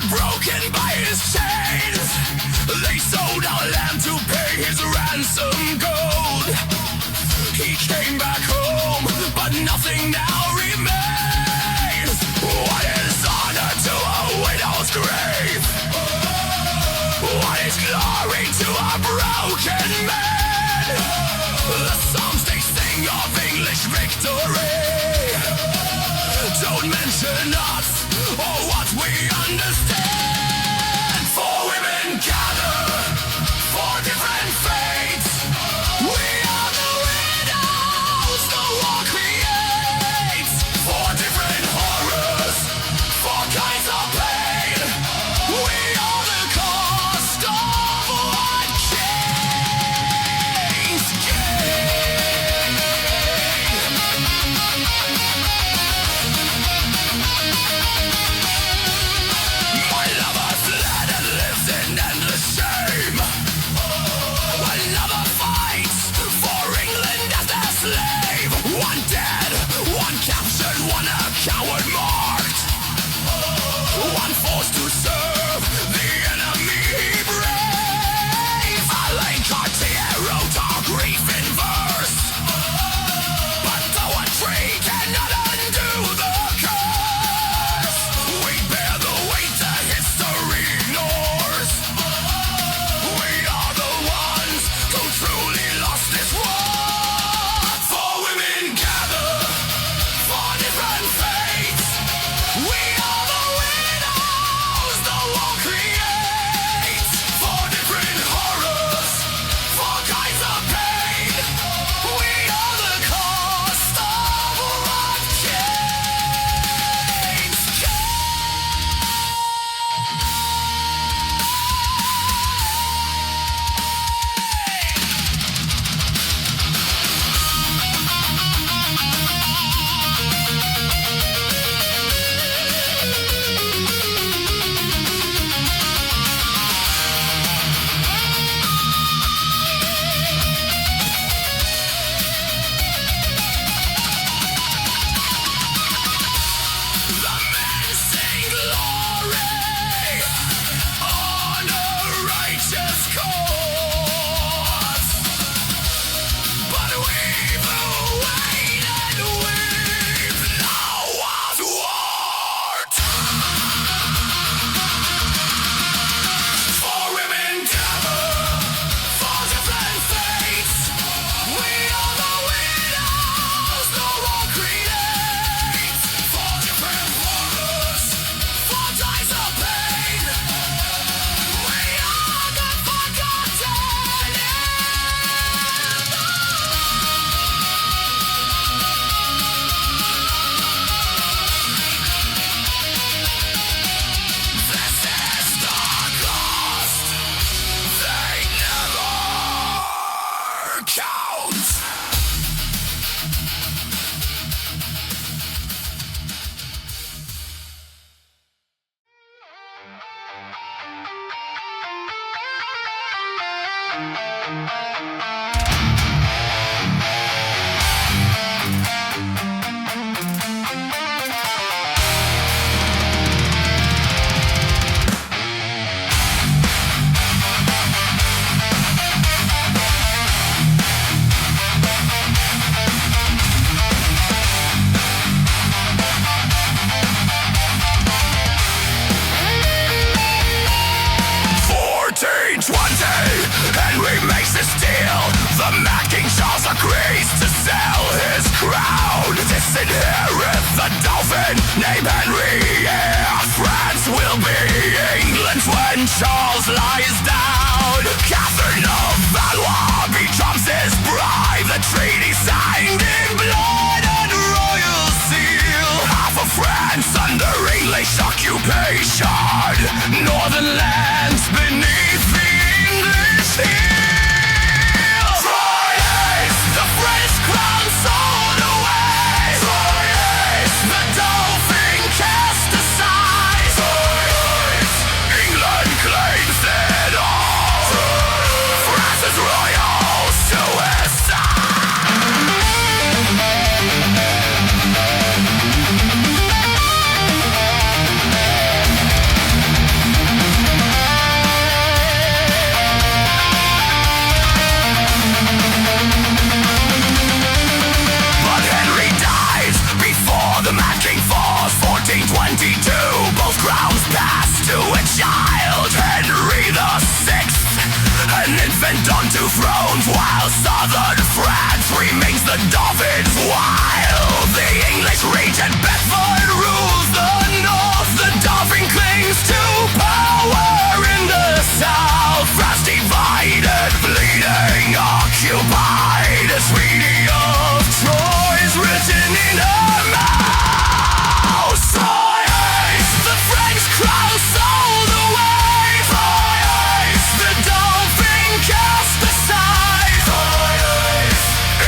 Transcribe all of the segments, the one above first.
broken by his chains. They sold our land to pay his ransom gold. He came back home, but nothing now remains. What is honor to a widow's grave? What is glory to a broken man? The songs they sing of English victory don't mention us or what we understand. For women gather for different fates. We are the widows the war creates. For different horrors, for kinds of pain. We are the cost of what kings gain. the dolphins wild. The English reach and Bedford rules the north. The dolphin clings to power in the south. France divided, bleeding, occupied. A treaty of Troy is written in her mouth. The French crown sold away. The dolphin cast aside.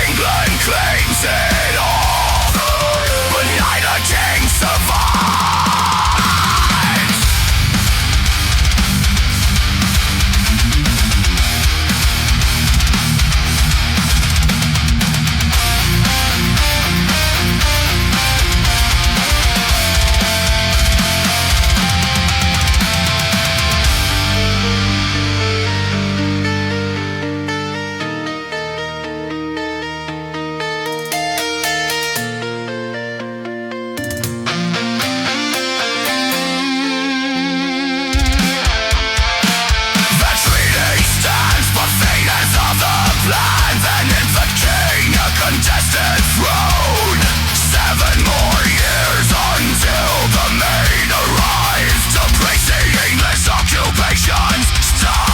England claims it all, but neither king survives. Contested throne. 7 more years until the maid arrives to break the English occupation's stone.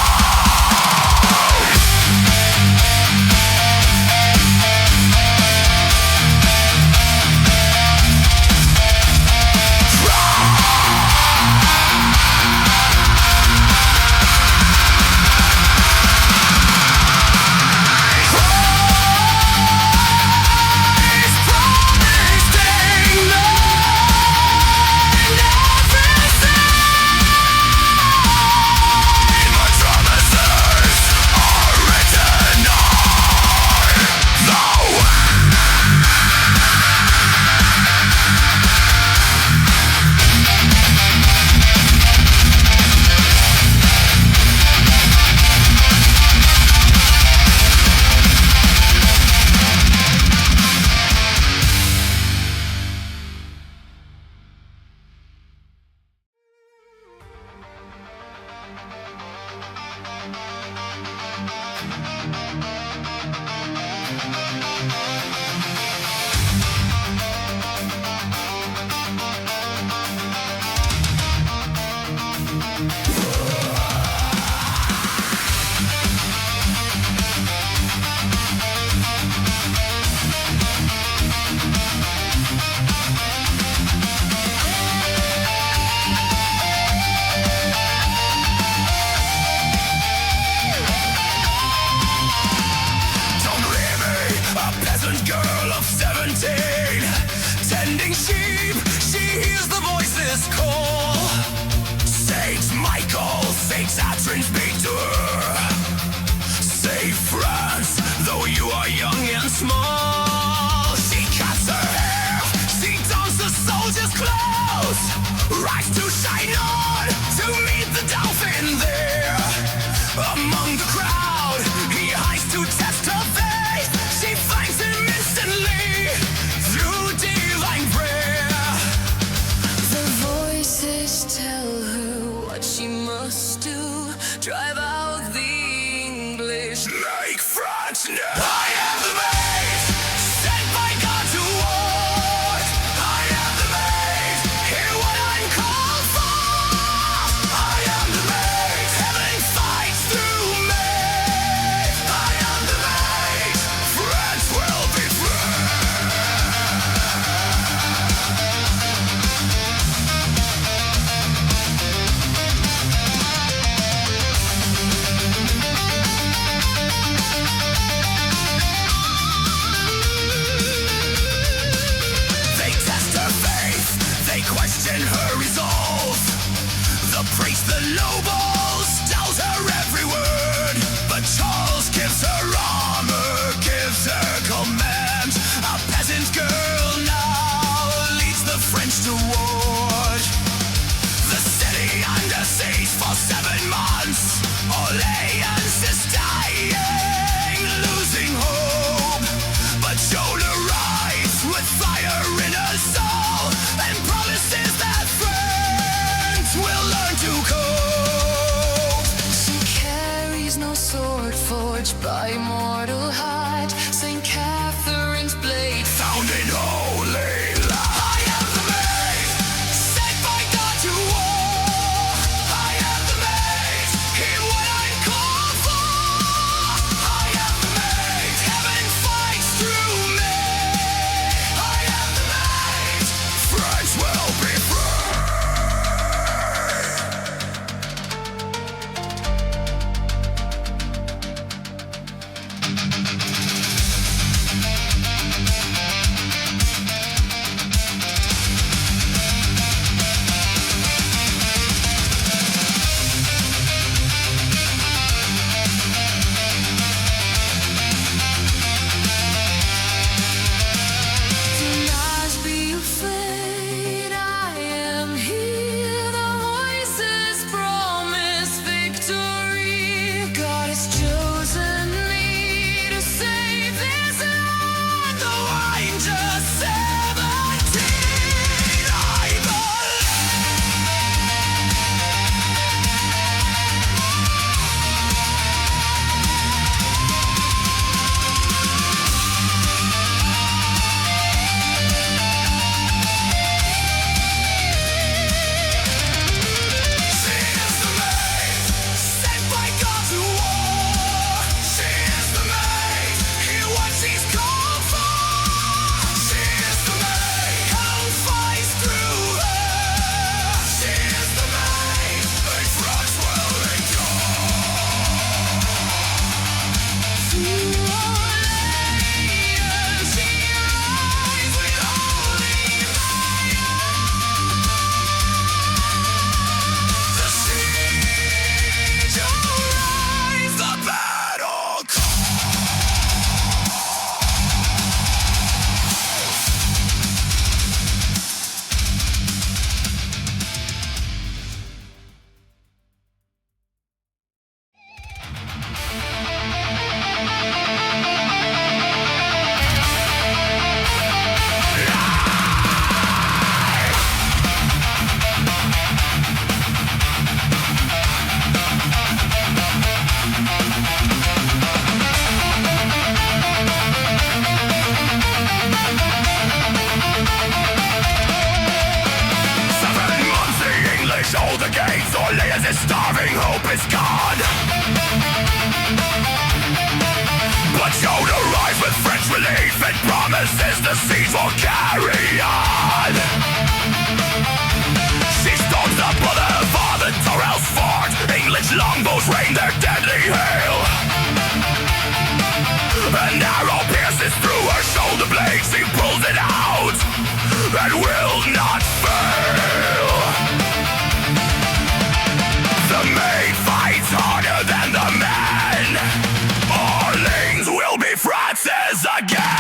Girl of 17, tending sheep, she hears the voices call. Saint Michael, Saint Catherine speak to her. Save France, though you are young and small. She cuts her hair, she dons the soldier's clothes. Rise to shine on, to meet the dolphin there. Among the crowd, he hides to test her faith. She finds him instantly through divine prayer. The voices tell her what she must do. Drive out the English. Make France now. I am the mate. promises the seas will carry on. She storms the boulevard, the Torrel's fort. English longbows rain their deadly hail. An arrow pierces through her shoulder blade. She pulls it out and will not fail. The maid fights harder than the men. Orléans will be France's again.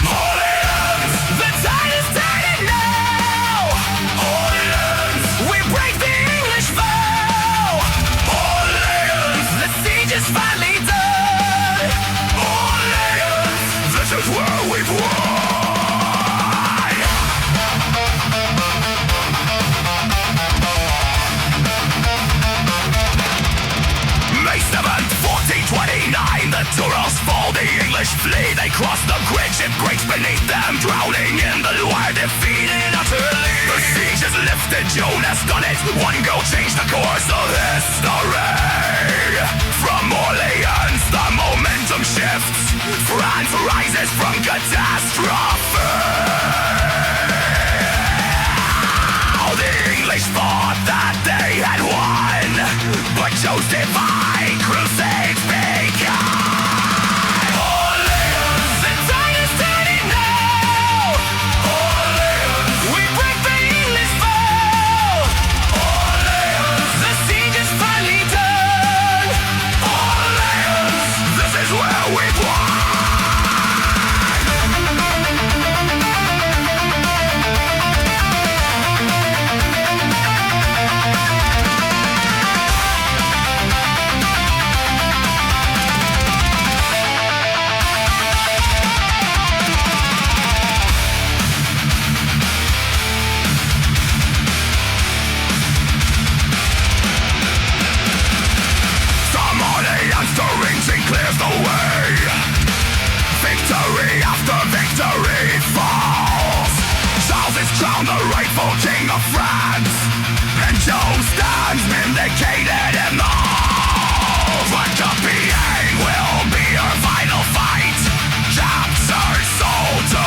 Orléans, the tide is turning now. Orléans, we break the English vow. Orléans, the siege is finally done. Orléans, this is where we've won. May 7th, 1429, the Turals fall, the English flee. They cross the bridge, it breaks beneath them, drowning in the Loire, defeated utterly. The siege is lifted, Joan has done it. One go changed the course of history. From Orléans, the momentum shifts. France rises from catastrophe. The English thought that they had won, but chose divine crusades begun. Orléans, the tide is turning now. Orléans, we break the English foe. Orléans, the siege is finally done. Orléans, this is where we've won. Clears the way. Victory after victory falls. Charles is crowned the rightful king of France, and Joan stands vindicated in the halls. But Compiègne will be her final fight. Captured soul to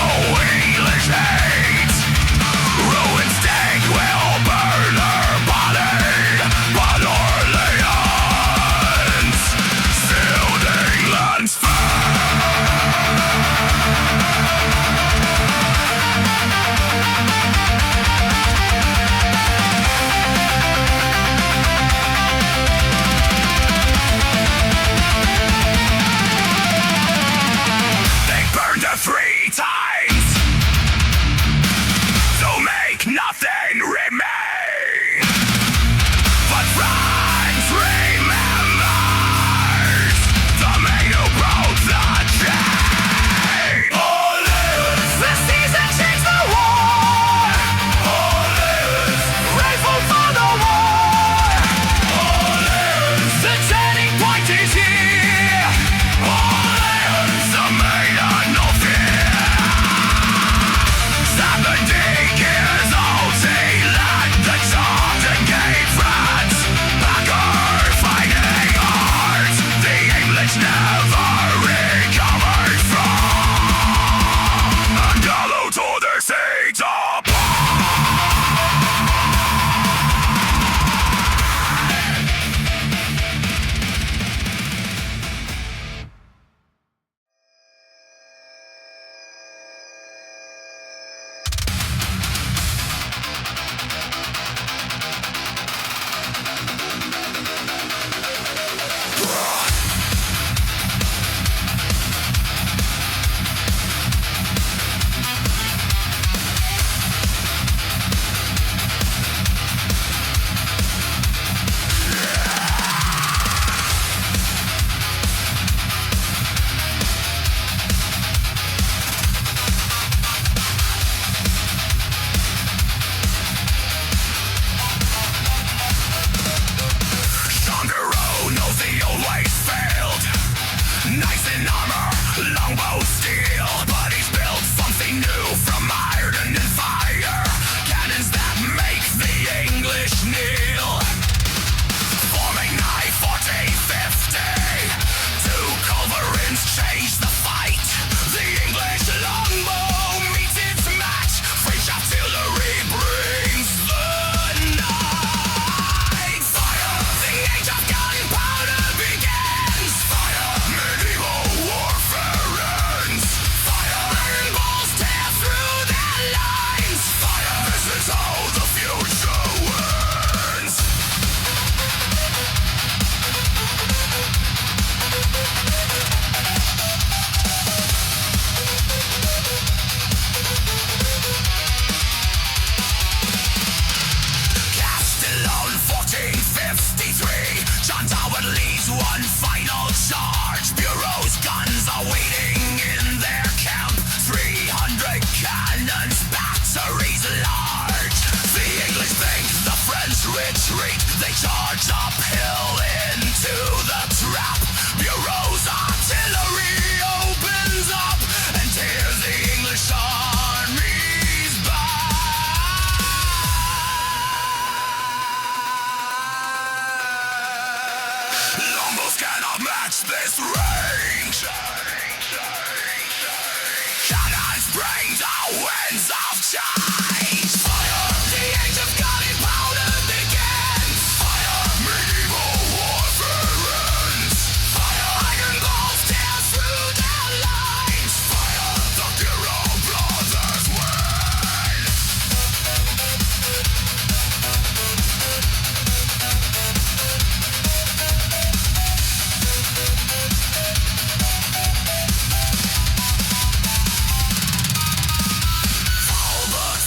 English hate. Ruined stake will burn her body, but Orléans sealed England's fate. They burned her 3 times to make nothing remain. But France remembers the man who broke the chain. Orléans, the season changed the war. Orléans, grateful for the war. Orléans, the turning point is here. Orléans, the maiden of fear. 70 years old, she led the charge and gave France back her fighting heart. The English never recovered from, and Gallo tore their seats apart. Change the fight. The English franchise. Fire, the age of gunpowder begins. Fire, medieval warfare ends. Fire, iron balls tear through their lines. Fire, the hero brothers win. Foul but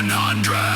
100.